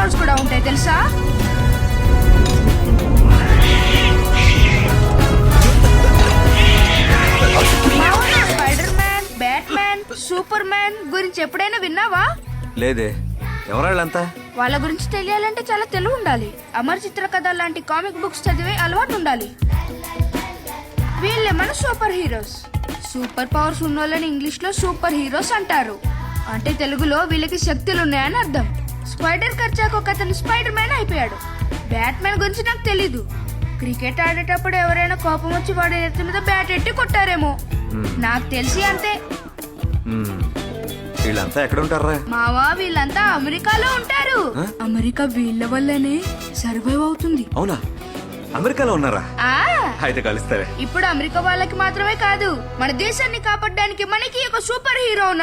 Powers కూడా ఉంటాయి తెలుసా? Spider man, bat man, super man గురించి ఎప్పుడైనా విన్నావా? లేదే, ఎవరాళ్ళంతా? వాళ్ళ గురించి తెలియాలంటే చాలా తెలివి ఉండాలి. అమర్ చిత్ర కథ లాంటి కామిక్ బుక్స్ చదివే అలవాటు ఉండాలి. వీళ్ళే మన సూపర్ హీరోస్. సూపర్ పవర్స్ ఉన్న వాళ్ళని ఇంగ్లీష్ లో సూపర్ హీరోస్ అంటారు. అంటే తెలుగులో వీళ్ళకి శక్తులు ఉన్నాయని అర్థం. స్పైడర్ ఖర్చాకు ఒక అతను స్పైడర్ మ్యాన్ అయిపోయాడు. బ్యాట్ మ్యాన్ గురించి నాకు తెలీదు. క్రికెట్ ఆడేటప్పుడు ఎవరైనా కోపం వచ్చి వాడి ఎత్తి మీద బ్యాట్ ఎట్టి కొట్టారేమో. నాకు తెలిసి అంతే. వీళ్ళంతా ఎక్కడ ఉంటారా? మావా, వీళ్ళంతా అమెరికాలో ఉంటారు. అమెరికా వీళ్ళ వల్లనే సర్వైవ్ అవుతుంది. అవునా? అమెరికాలో ఉన్నారా? ఆ అయితే కలుస్తారే. ఇప్పుడు అమెరికా వాళ్ళకి మాత్రమే కాదు, మన దేశాన్ని కాపాడడానికి మనకి ఒక సూపర్ హీరో ఉన్నాడు.